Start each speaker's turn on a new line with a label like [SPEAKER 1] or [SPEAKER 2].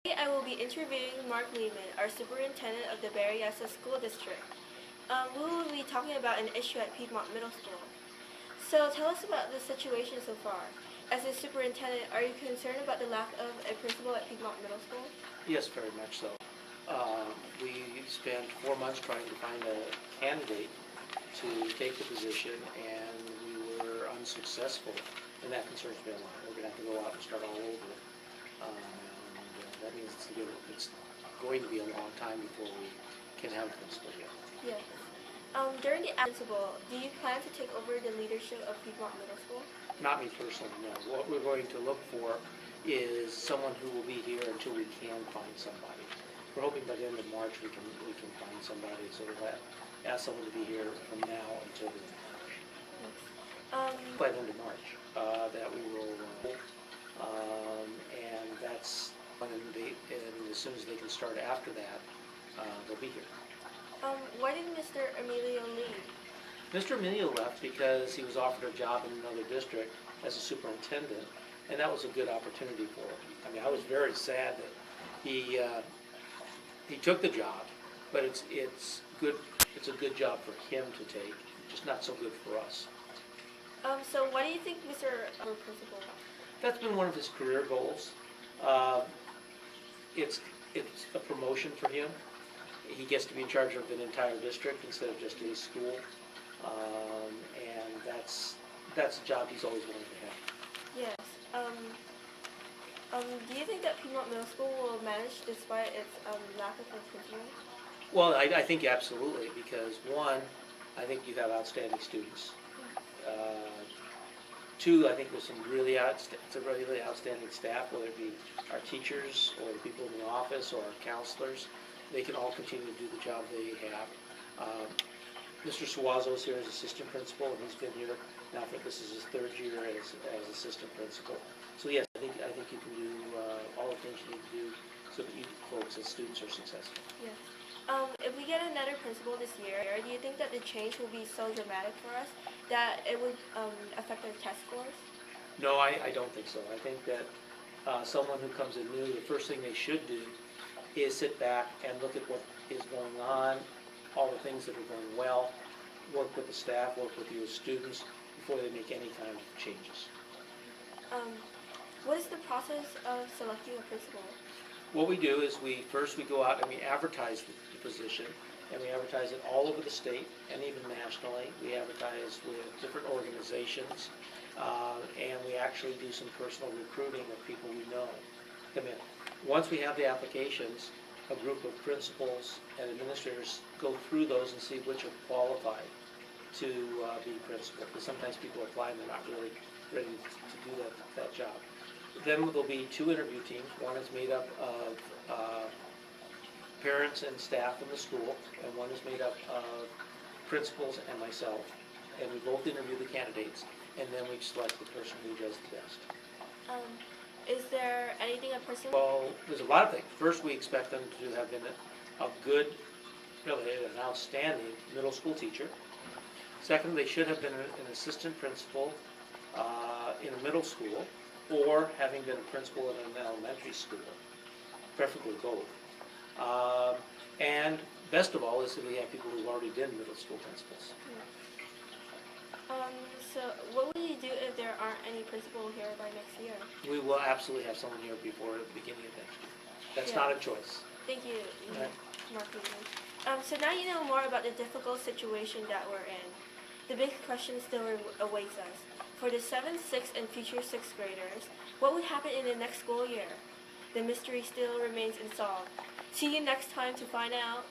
[SPEAKER 1] Today I will be interviewing Mark Leibman, our Superintendent of the Berryessa School District. We will be talking about an issue at Piedmont Middle School. So tell us about the situation so far. As a superintendent, are you concerned about the lack of a principal at Piedmont Middle School?
[SPEAKER 2] Yes, very much so. We spent 4 months trying to find a candidate to take the position, and we were unsuccessful, and that concerns me a lot. We're going to have to go out and start all over. That means it's going to be a long time before we can have a principal again.
[SPEAKER 1] Yes. During the principal, do you plan to take over the leadership of Piedmont Middle School?
[SPEAKER 2] Not me personally, no. What we're going to look for is someone who will be here until we can find somebody. We're hoping by the end of March we can find somebody, so we'll ask someone to be here from now until the end of March.
[SPEAKER 1] Yes.
[SPEAKER 2] By the end of March, that we will, and that's when and as soon as they can start after that, they'll be here.
[SPEAKER 1] Why did Mr. Emilio leave?
[SPEAKER 2] Mr. Emilio left because he was offered a job in another district as a superintendent, and that was a good opportunity for him. I mean, I was very sad that he took the job, but it's good. It's a good job for him to take, just not so good for us.
[SPEAKER 1] So why do you think Mr. Principal left?
[SPEAKER 2] That's been one of his career goals. It's a promotion for him. He gets to be in charge of an entire district instead of just a school, and that's a job he's always wanted to have.
[SPEAKER 1] Yes. Do you think that Piedmont Middle School will manage despite its lack of a principal?
[SPEAKER 2] Well, I think absolutely, because one, I think you have outstanding students. Two, I think there's some really outstanding staff, whether it be our teachers or the people in the office or our counselors. They can all continue to do the job they have. Mr. Suazo is here as assistant principal, and he's been here now this is his third year as assistant principal. So yes, I think you can do all the things you need to do so that you folks as students are successful.
[SPEAKER 1] Yes. If we get another principal this year, do you think that the change will be so dramatic for us that it would affect our test scores?
[SPEAKER 2] No, I don't think so. I think that someone who comes in new, the first thing they should do is sit back and look at what is going on, all the things that are going well, work with the staff, work with you as students before they make any kind of changes.
[SPEAKER 1] What is the process of selecting a principal?
[SPEAKER 2] What we do is we go out and we advertise the position, and we advertise it all over the state and even nationally. We advertise with different organizations, and we actually do some personal recruiting of people we know come in. Once we have the applications, a group of principals and administrators go through those and see which are qualified to be principal, because sometimes people apply and they're not really ready to do that job. Then there'll be 2 interview teams. One is made up of parents and staff in the school, and one is made up of principals and myself. And we both interview the candidates, and then we select the person who does the best.
[SPEAKER 1] Is there anything a person?
[SPEAKER 2] Well, there's a lot of things. First, we expect them to have been a good, really an outstanding middle school teacher. Second, they should have been an assistant principal in a middle school, or having been a principal in an elementary school, preferably both. And best of all is that we have people who've already been middle school principals.
[SPEAKER 1] So what will you do if there aren't any principal here by next year?
[SPEAKER 2] We will absolutely have someone here before the beginning of next year. That's not a choice.
[SPEAKER 1] Thank you,
[SPEAKER 2] Right.
[SPEAKER 1] Mark Leibman. So now you know more about the difficult situation that we're in. The big question still awaits us. For the 7th, 6th, and future 6th graders, what would happen in the next school year? The mystery still remains unsolved. See you next time to find out.